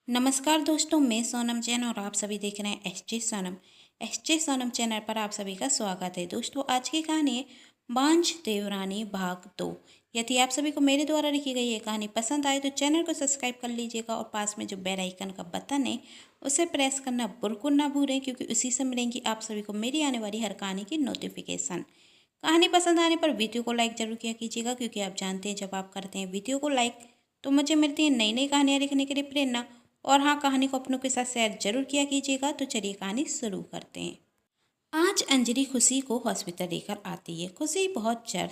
नमस्कार दोस्तों, मैं सोनम जैन और आप सभी देख रहे हैं एस जे सोनम चैनल पर आप सभी का स्वागत है। दोस्तों, आज की कहानी है बांझ देवरानी भाग 2। यदि आप सभी को मेरे द्वारा लिखी गई ये कहानी पसंद आए तो चैनल को सब्सक्राइब कर लीजिएगा और पास में जो बेल आइकन का बटन है उसे प्रेस करना बिल्कुल ना भूलें, क्योंकि उसी से मिलेंगी आप सभी को मेरी आने वाली हर कहानी की नोटिफिकेशन। कहानी पसंद आने पर वीडियो को लाइक जरूर किया कीजिएगा, क्योंकि आप जानते हैं जब आप करते हैं वीडियो को लाइक तो मुझे मिलती है नई नई कहानियाँ लिखने के लिए प्रेरणा। और हाँ, कहानी को अपनों के साथ शेयर जरूर किया कीजिएगा। तो चलिए कहानी शुरू करते हैं। आज अंजलि खुशी को हॉस्पिटल लेकर आती है। खुशी बहुत जल्द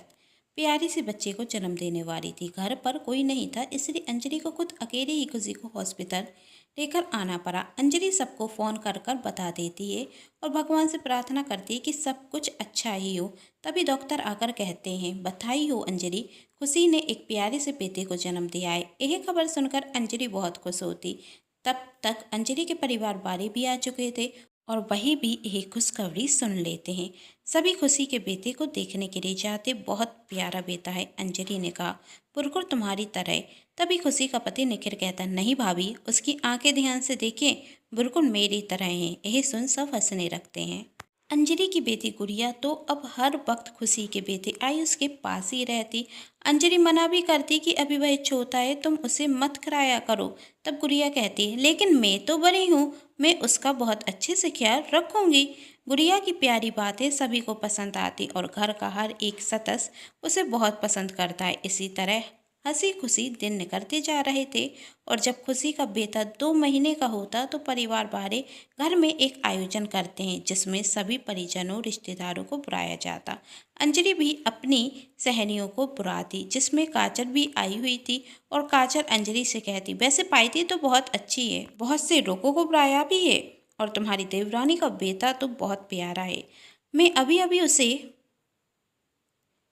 प्यारी सी बच्चे को जन्म देने वाली थी। घर पर कोई नहीं था, इसलिए अंजलि को खुद अकेले ही खुशी को हॉस्पिटल लेकर आना पड़ा। अंजलि सबको फ़ोन कर कर बता देती है और भगवान से प्रार्थना करती है कि सब कुछ अच्छा ही हो। तभी डॉक्टर आकर कहते हैं, बधाई हो अंजलि, खुशी ने एक प्यारे से बेटे को जन्म दिया है। यह खबर सुनकर अंजलि बहुत खुश होती। तब तक अंजलि के परिवार वाले भी आ चुके थे और वही भी एक खुशखबरी सुन लेते हैं। सभी खुशी के बेटे को देखने के लिए जाते। बहुत प्यारा बेटा है, अंजलि ने कहा, बिल्कुल तुम्हारी तरह। तभी खुशी का पति निखिल कहता, नहीं भाभी, उसकी आंखें ध्यान से देखें, बिल्कुल मेरी तरह हैं। यही सुन सब हंसने लगते हैं। अंजलि की बेटी गुड़िया तो अब हर वक्त खुशी के बेटे आयुष के पास ही रहती। अंजलि मना भी करती कि अभी वह छोटा है, तुम उसे मत कराया करो। तब गुड़िया कहती है, लेकिन मैं तो बड़ी हूँ, मैं उसका बहुत अच्छे से ख्याल रखूंगी। गुड़िया की प्यारी बातें सभी को पसंद आती और घर का हर एक सदस्य उसे बहुत पसंद करता है। इसी तरह हंसी खुशी दिन निकलते जा रहे थे और जब खुशी का बेटा 2 महीने का होता तो परिवार वाले घर में एक आयोजन करते हैं, जिसमें सभी परिजनों रिश्तेदारों को बुलाया जाता। अंजलि भी अपनी सहेलियों को बुलाती, जिसमें काजल भी आई हुई थी। और काजल अंजलि से कहती, वैसे पाइती तो बहुत अच्छी है, बहुत से लोगों को बुलाया भी है और तुम्हारी देवरानी का बेटा तो बहुत प्यारा है। मैं अभी अभी उसे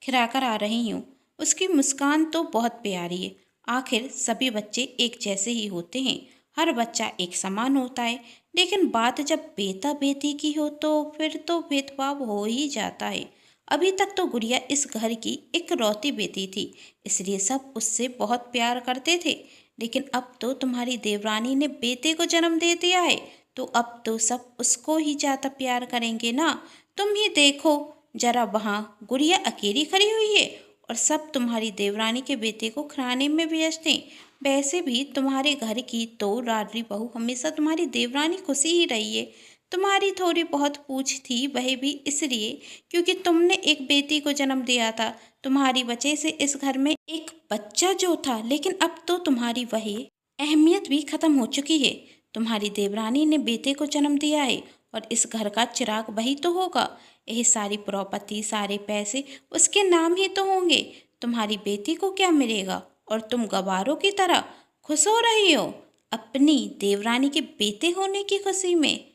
खिलाकर आ रही हूँ, उसकी मुस्कान तो बहुत प्यारी है। आखिर सभी बच्चे एक जैसे ही होते हैं, हर बच्चा एक समान होता है, लेकिन बात जब बेटा बेटी की हो तो फिर तो भेदभाव हो ही जाता है। अभी तक तो गुड़िया इस घर की इकलौती बेटी थी, इसलिए सब उससे बहुत प्यार करते थे। लेकिन अब तो तुम्हारी देवरानी ने बेटे को जन्म दे दिया है, तो अब तो सब उसको ही ज़्यादा प्यार करेंगे ना। तुम ही देखो जरा, वहाँ गुड़िया अकेली खड़ी हुई है और सब तुम्हारी देवरानी के बेटे को खिलाने में व्यस्त हैं। वैसे भी तुम्हारे घर की तो लाडली बहू हमेशा तुम्हारी देवरानी खुशी ही रही है। तुम्हारी थोड़ी बहुत पूछ थी, वह भी इसलिए क्योंकि तुमने एक बेटी को जन्म दिया था। तुम्हारी वजह से इस घर में एक बच्चा जो था, लेकिन अब तो तुम्हारी वही अहमियत भी खत्म हो चुकी है। तुम्हारी देवरानी ने बेटे को जन्म दिया है और इस घर का चिराग वही तो होगा। यह सारी प्रॉपर्टी, सारे पैसे उसके नाम ही तो होंगे। तुम्हारी बेटी को क्या मिलेगा और तुम गवारों की तरह खुश हो रही हो अपनी देवरानी के बेटे होने की खुशी में।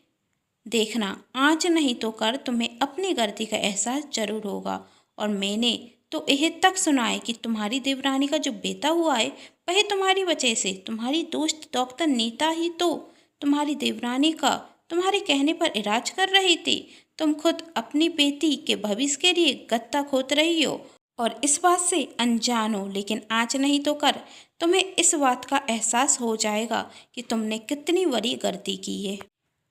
देखना, आज नहीं तो कल तुम्हें अपनी गलती का एहसास जरूर होगा। और मैंने तो यह तक सुना है कि तुम्हारी देवरानी का जो बेटा हुआ है वह तुम्हारी वजह से, तुम्हारी दोस्त डॉक्टर नीता ही तो तुम्हारी देवरानी का तुम्हारे कहने पर इलाज कर रही थी। तुम खुद अपनी बेटी के भविष्य के लिए गत्ता खोद रही हो और इस बात से अनजान हो, लेकिन आज नहीं तो कल तुम्हें इस बात का एहसास हो जाएगा कि तुमने कितनी बड़ी गलती की है।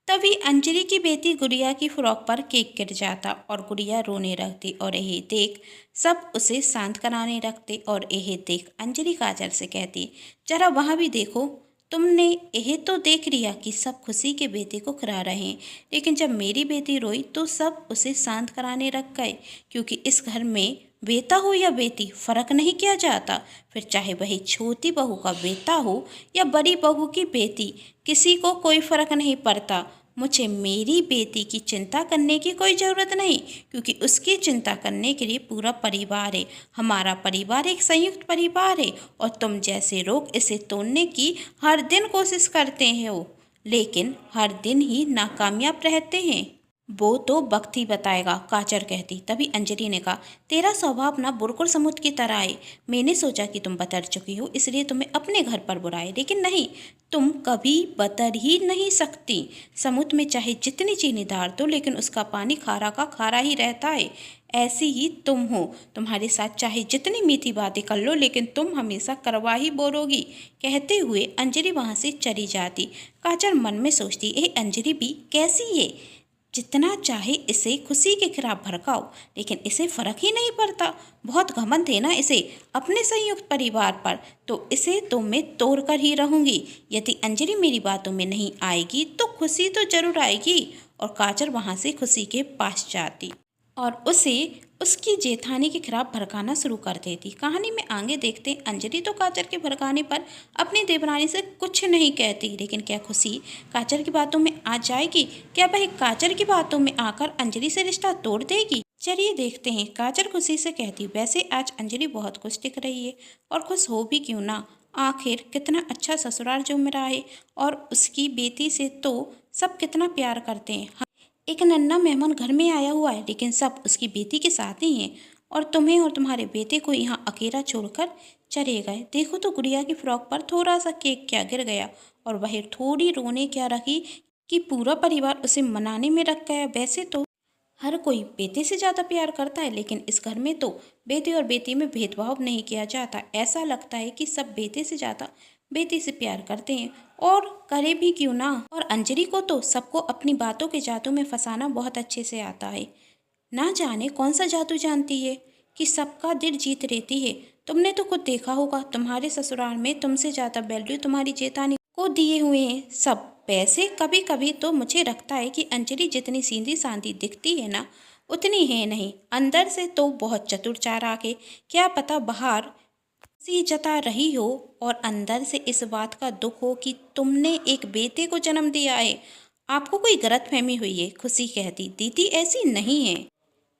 तभी अंजलि की बेटी गुड़िया की फ्रॉक पर केक गिर जाता और गुड़िया रोने लगती और यह देख सब उसे शांत कराने लगते। और यह देख अंजलि काजल से कहती, जरा वहाँ भी देखो। तुमने यह तो देख लिया कि सब खुशी के बेटे को खिला रहे हैं, लेकिन जब मेरी बेटी रोई तो सब उसे शांत कराने लग गए, क्योंकि इस घर में बेटा हो या बेटी फर्क नहीं किया जाता। फिर चाहे वही छोटी बहू का बेटा हो या बड़ी बहू की बेटी, किसी को कोई फर्क नहीं पड़ता। मुझे मेरी बेटी की चिंता करने की कोई ज़रूरत नहीं, क्योंकि उसकी चिंता करने के लिए पूरा परिवार है। हमारा परिवार एक संयुक्त परिवार है और तुम जैसे लोग इसे तोड़ने की हर दिन कोशिश करते हो, लेकिन हर दिन ही नाकामयाब रहते हैं। वो तो वक्त ही बताएगा, काचर कहती। तभी अंजलि ने कहा, तेरा स्वभाव ना बुरकुल समुद्र की तरह है। मैंने सोचा कि तुम बदल चुकी हो, इसलिए तुम्हें अपने घर पर बुलाए, लेकिन नहीं, तुम कभी बदल ही नहीं सकती। समुद्र में चाहे जितनी चीनी डाल दो, लेकिन उसका पानी खारा का खारा ही रहता है। ऐसी ही तुम हो। तुम्हारे साथ चाहे जितनी मीठी बातें कर लो, लेकिन तुम हमेशा करवा ही बोलोगी। कहते हुए अंजलि वहां से चली जाती। काजल मन में सोचती, ये अंजलि भी कैसी है। जितना चाहे इसे खुशी के खिलाफ भड़काओ, लेकिन इसे फर्क ही नहीं पड़ता। बहुत घमंड है ना इसे अपने संयुक्त परिवार पर, तो इसे तो मैं तोड़ कर ही रहूंगी। यदि अंजलि मेरी बातों में नहीं आएगी तो खुशी तो जरूर आएगी। और काजल वहां से खुशी के पास जाती और उसे उसकी जेठानी के खिलाफ भड़काना शुरू कर देती। कहानी में आगे देखते हैं, अंजलि तो काजल के भड़काने पर अपनी देवरानी से कुछ नहीं कहती, लेकिन क्या खुशी काजल की बातों में आ जाएगी? क्या वह काजल की बातों में आकर अंजलि से रिश्ता तोड़ देगी? चलिए देखते हैं। काजल खुशी से कहती, वैसे आज अंजलि बहुत खुश दिख रही है, और खुश हो भी क्यों ना, आखिर कितना अच्छा ससुराल जो मिला है, और उसकी बेटी से तो सब कितना प्यार करते हैं। एक नन्हा मेहमान घर में आया हुआ है, लेकिन सब उसकी बेटी के साथ ही हैं, और तुम्हें और तुम्हारे बेटे को यहाँ अकेला छोड़कर चले गए। देखो तो गुड़िया की फ्रॉक पर थोड़ा सा केक क्या गिर गया, और वह थोड़ी रोने क्या रही कि पूरा परिवार उसे मनाने में रख गया। वैसे तो हर कोई बेटे से ज़्यादा प्यार करता है, लेकिन इस घर में तो बेटे और बेटी में भेदभाव नहीं किया जाता। ऐसा लगता है कि सब बेटे से ज़्यादा बेटी से प्यार करते हैं, और करे भी क्यों ना। और अंजलि को तो सबको अपनी बातों के जादू में फंसाना बहुत अच्छे से आता है। ना जाने कौन सा जादू जानती है कि सबका दिल जीत लेती है। तुमने तो खुद देखा होगा, तुम्हारे ससुराल में तुमसे ज़्यादा वैल्यू तुम्हारी जेठानी को दिए हुए हैं सब। वैसे कभी कभी तो मुझे लगता है कि अंजलि जितनी सीधी सादी दिखती है ना, उतनी है नहीं। अंदर से तो बहुत चतुर चालाक है। क्या पता बाहर सी जता रही हो, और अंदर से इस बात का दुख हो कि तुमने एक बेटे को जन्म दिया है। आपको कोई गलतफहमी हुई है, खुशी कहती। दीदी ऐसी नहीं है।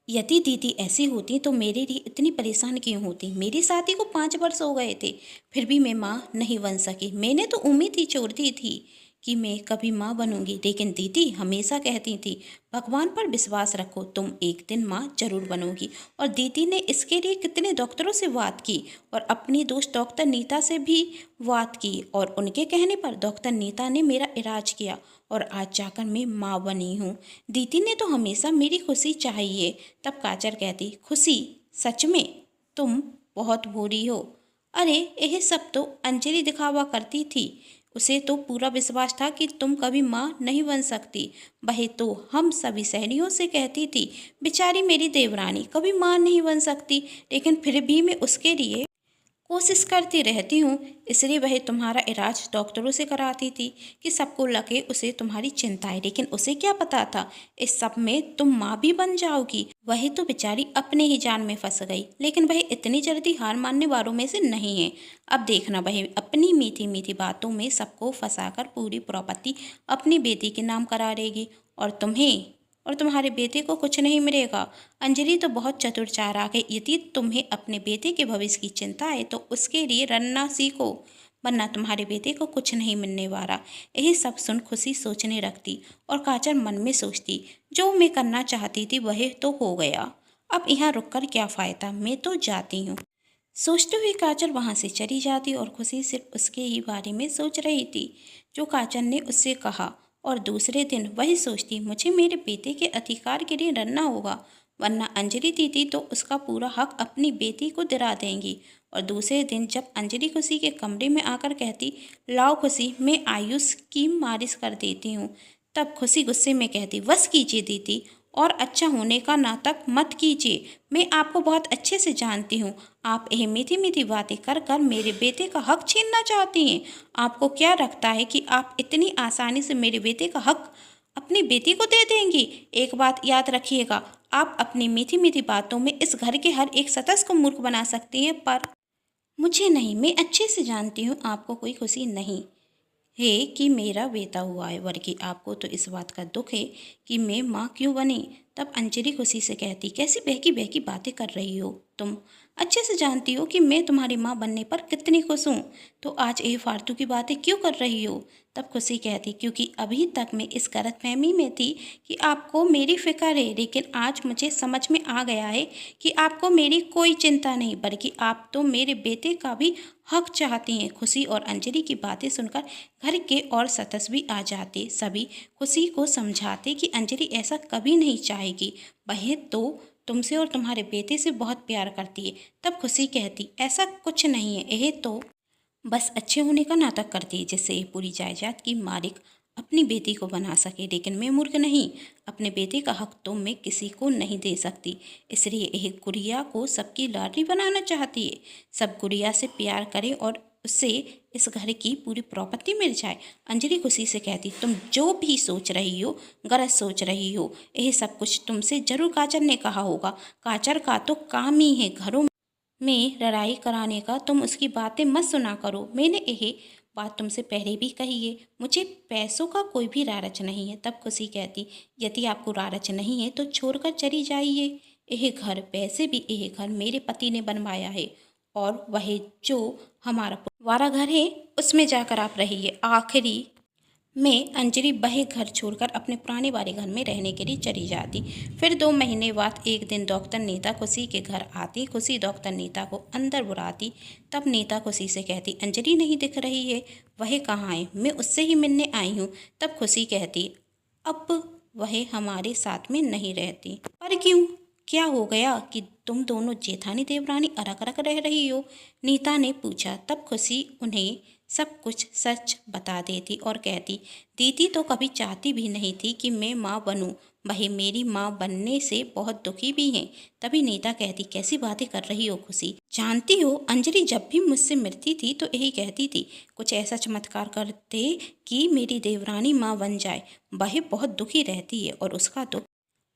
यदि दीदी ऐसी होती तो मेरे लिए इतनी परेशान क्यों होती? मेरी शादी को 5 वर्ष हो गए थे, फिर भी मैं माँ नहीं बन सकी। मैंने तो उम्मीद ही छोड़ दी थी कि मैं कभी माँ बनूंगी, लेकिन दीदी हमेशा कहती थी, भगवान पर विश्वास रखो, तुम एक दिन माँ जरूर बनोगी। और दीदी ने इसके लिए कितने डॉक्टरों से बात की, और अपनी दोस्त डॉक्टर नीता से भी बात की, और उनके कहने पर डॉक्टर नीता ने मेरा इलाज किया, और आज जाकर मैं माँ बनी हूँ। दीदी ने तो हमेशा मेरी खुशी चाहिए। तब काजल कहती, खुशी सच में तुम बहुत बुरी हो। अरे यह सब तो अंजलि दिखावा करती थी। उसे तो पूरा विश्वास था कि तुम कभी माँ नहीं बन सकती। वह तो हम सभी सहेलियों से कहती थी, बेचारी मेरी देवरानी कभी माँ नहीं बन सकती, लेकिन फिर भी मैं उसके लिए कोशिश करती रहती हूँ। इसलिए वह तुम्हारा इलाज डॉक्टरों से कराती थी कि सबको लगे उसे तुम्हारी चिंता है, लेकिन उसे क्या पता था इस सब में तुम माँ भी बन जाओगी। वह तो बेचारी अपने ही जान में फंस गई, लेकिन वह इतनी जल्दी हार मानने वालों में से नहीं है। अब देखना, वह अपनी मीठी मीठी बातों में सबको फंसाकर पूरी प्रॉपर्टी अपनी बेटी के नाम करा लेगी, और तुम्हें और तुम्हारे बेटे को कुछ नहीं मिलेगा। अंजलि तो बहुत चतुर चालाक है। यदि तुम्हें अपने बेटे के भविष्य की चिंता है तो उसके लिए रखना सीखो, वरना तुम्हारे बेटे को कुछ नहीं मिलने वाला। यही सब सुन खुशी सोचने लगती, और काजल मन में सोचती, जो मैं करना चाहती थी वह तो हो गया, अब यहाँ रुककर क्या फ़ायदा, मैं तो जाती हूँ। सोचते हुए काजल वहाँ से चली जाती, और खुशी सिर्फ उसके ही बारे में सोच रही थी जो काजल ने उससे कहा। और दूसरे दिन वही सोचती, मुझे मेरे बेटे के अधिकार के लिए लड़ना होगा, वरना अंजलि दीदी तो उसका पूरा हक अपनी बेटी को दिला देंगी। और दूसरे दिन जब अंजलि खुशी के कमरे में आकर कहती, लाओ खुशी, मैं आयुष की मालिश कर देती हूँ, तब खुशी गुस्से में कहती, बस कीजिए दीदी, और अच्छा होने का नाटक मत कीजिए। मैं आपको बहुत अच्छे से जानती हूँ। आप यह मीठी मीठी बातें कर कर मेरे बेटे का हक छीनना चाहती हैं। आपको क्या लगता है कि आप इतनी आसानी से मेरे बेटे का हक अपनी बेटी को दे देंगी? एक बात याद रखिएगा, आप अपनी मीठी मीठी बातों में इस घर के हर एक सदस्य को मूर्ख बना सकती हैं, पर मुझे नहीं। मैं अच्छे से जानती हूँ आपको कोई खुशी नहीं है कि मेरा बेटा हुआ है, बल्कि आपको तो इस बात का दुख है कि मैं माँ क्यों बनी। तब अंजलि खुशी से कहती, कैसी बहकी बहकी बातें कर रही हो तुम? अच्छे से जानती हो कि मैं तुम्हारी माँ बनने पर कितनी खुश हूँ, तो आज ये फालतू की बातें क्यों कर रही हो? तब खुशी कहती, क्योंकि अभी तक मैं इस गलतफहमी में थी कि आपको मेरी फिक्र है, लेकिन आज मुझे समझ में आ गया है कि आपको मेरी कोई चिंता नहीं, बल्कि आप तो मेरे बेटे का भी हक चाहती हैं। खुशी और अंजलि की बातें सुनकर घर के और सदस्य भी आ जाते। सभी खुशी को समझाते कि अंजलि ऐसा कभी नहीं चाहेगी, वह तो तुमसे और तुम्हारे बेटे से बहुत प्यार करती है। तब खुशी कहती, ऐसा कुछ नहीं है, यह तो बस अच्छे होने का नाटक करती है, जिससे ये पूरी जायदाद की मालिक अपनी बेटी को बना सके। लेकिन मैं मूर्ख नहीं, अपने बेटे का हक तो मैं किसी को नहीं दे सकती, इसलिए यह गुड़िया को सबकी लाडली बनाना चाहती है। सब गुड़िया से प्यार करें और उससे इस घर की पूरी प्रॉपर्टी मिल जाए। अंजलि खुशी से कहती, तुम जो भी सोच रही हो गलत सोच रही हो। यह सब कुछ तुमसे जरूर काजल ने कहा होगा। काजल का तो काम ही है घरों में लड़ाई कराने का। तुम उसकी बातें मत सुना करो, मैंने यही बात तुमसे पहले भी कही है। मुझे पैसों का कोई भी लालच नहीं है। तब खुशी कहती, यदि आपको लालच नहीं है तो छोड़कर चली जाइए। यह घर, वैसे भी यह घर मेरे पति ने बनवाया है, और वह जो हमारा वारा घर है उसमें जाकर आप रहिए। आखिरी में अंजलि वह घर छोड़कर अपने पुराने वाले घर में रहने के लिए चली जाती। फिर 2 महीने बाद एक दिन डॉक्टर नीता खुशी के घर आती। खुशी डॉक्टर नीता को अंदर बुलाती। तब नीता खुशी से कहती, अंजलि नहीं दिख रही है, वह कहाँ है? मैं उससे ही मिलने आई हूँ। तब खुशी कहती, अब वह हमारे साथ में नहीं रहती। पर क्यों? क्या हो गया कि तुम दोनों जेठानी देवरानी अलग अलग रह रही हो? नीता ने पूछा। तब खुशी उन्हें सब कुछ सच बता देती और कहती, दीदी तो कभी चाहती भी नहीं थी कि मैं माँ बनूं, वही मेरी माँ बनने से बहुत दुखी भी हैं। तभी नीता कहती, कैसी बातें कर रही हो खुशी? जानती हो अंजलि जब भी मुझसे मिलती थी तो यही कहती थी, कुछ ऐसा चमत्कार करते कि मेरी देवरानी माँ बन जाए। वह बहुत दुखी रहती है और उसका तो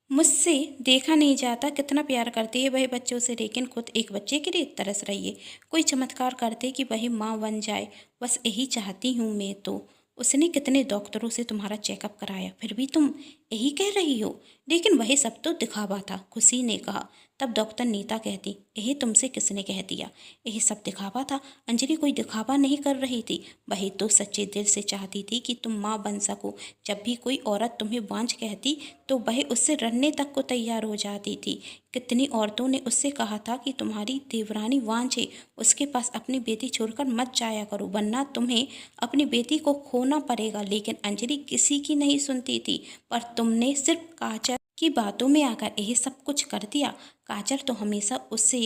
मुझसे देखा नहीं जाता कितना प्यार करती है वह बच्चों से, लेकिन खुद एक बच्चे के लिए तरस रही है। कोई चमत्कार करते कि वही माँ बन जाए, बस यही चाहती हूँ मैं तो। उसने कितने डॉक्टरों से तुम्हारा चेकअप कराया, फिर भी तुम यही कह रही हो। लेकिन वही सब तो दिखावा था, खुशी ने कहा। तब डॉक्टर नीता कहती, यही तुमसे किसने कह दिया? यही सब दिखावा था। अंजलि कोई दिखावा नहीं कर रही थी, वही तो सच्चे दिल से चाहती थी कि तुम माँ बन सको। जब भी कोई औरत तुम्हें बांझ कहती तो वह उससे लड़ने तक को तैयार हो जाती थी। कितनी औरतों ने उससे कहा था कि तुम्हारी देवरानी वांझ है, उसके पास अपनी बेटी छोड़कर मत जाया करो, वरना तुम्हें अपनी बेटी को खोना पड़ेगा। लेकिन अंजलि किसी की नहीं सुनती थी। पर तुमने सिर्फ काजल की बातों में आकर यही सब कुछ कर दिया। काजल तो हमेशा उससे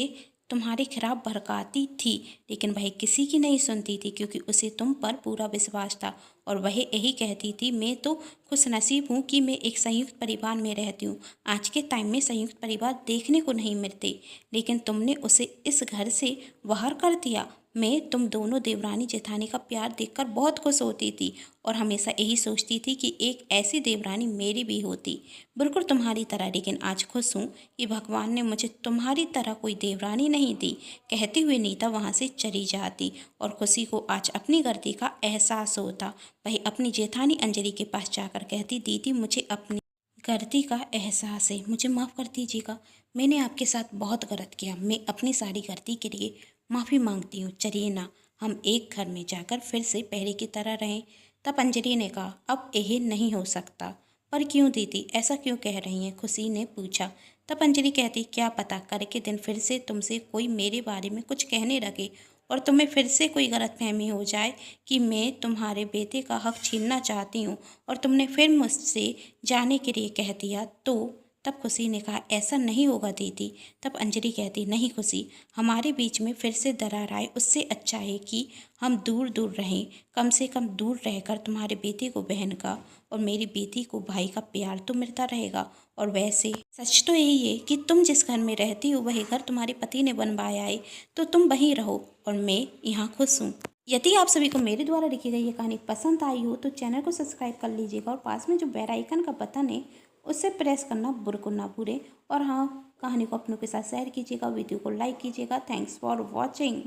तुम्हारे खिलाफ भड़काती थी, लेकिन वह किसी की नहीं सुनती थी, क्योंकि उसे तुम पर पूरा विश्वास था। और वह यही कहती थी, मैं तो खुशनसीब हूँ कि मैं एक संयुक्त परिवार में रहती हूँ। आज के टाइम में संयुक्त परिवार देखने को नहीं मिलते, लेकिन तुमने उसे इस घर से बाहर कर दिया। मैं तुम दोनों देवरानी जेठानी का प्यार देखकर बहुत खुश होती थी, और हमेशा यही सोचती थी कि एक ऐसी देवरानी मेरी भी होती, बिल्कुल तुम्हारी तरह। लेकिन आज खुश हूँ कि भगवान ने मुझे तुम्हारी तरह कोई देवरानी नहीं दी। कहते हुए नीता वहाँ से चली जाती, और खुशी को आज अपनी गलती का एहसास होता। वही अपनी जेठानी अंजलि के पास जाकर कहती, दीदी मुझे अपनी गलती का एहसास है, मुझे माफ़ कर दीजिएगा। मैंने आपके साथ बहुत गलत किया, मैं अपनी सारी गलती के लिए माफ़ी मांगती हूँ। चलिए ना, हम एक घर में जाकर फिर से पहले की तरह रहें। तब अंजलि ने कहा, अब यह नहीं हो सकता। पर क्यों दीदी, ऐसा क्यों कह रही हैं? खुशी ने पूछा। तब अंजलि कहती, क्या पता कल के दिन फिर से तुमसे कोई मेरे बारे में कुछ कहने लगे, और तुम्हें फिर से कोई गलतफहमी हो जाए कि मैं तुम्हारे बेटे का हक छीनना चाहती हूँ, और तुमने फिर मुझसे जाने के लिए कह दिया तो। तब खुशी ने कहा, ऐसा नहीं होगा दीदी। तब अंजलि कहती, नहीं खुशी, हमारे बीच में फिर से दरार आए उससे अच्छा है कि हम दूर दूर रहें। कम से कम दूर रहकर तुम्हारे बेटे को बहन का और मेरी बेटी को भाई का प्यार तो मिलता रहेगा। और वैसे सच तो यही है कि तुम जिस घर में रहती हो वही घर तुम्हारे पति ने बनवाया है, तो तुम वहीं रहो, और मैं यहाँ खुश हूँ। यदि आप सभी को मेरे द्वारा लिखी गई ये कहानी पसंद आई हो तो चैनल को सब्सक्राइब कर लीजिएगा, और पास में जो बेल आइकन का बटन है उससे प्रेस करना बिल्कुल ना भूलें। और हाँ, कहानी को अपनों के साथ शेयर कीजिएगा, वीडियो को लाइक कीजिएगा। Thanks for watching.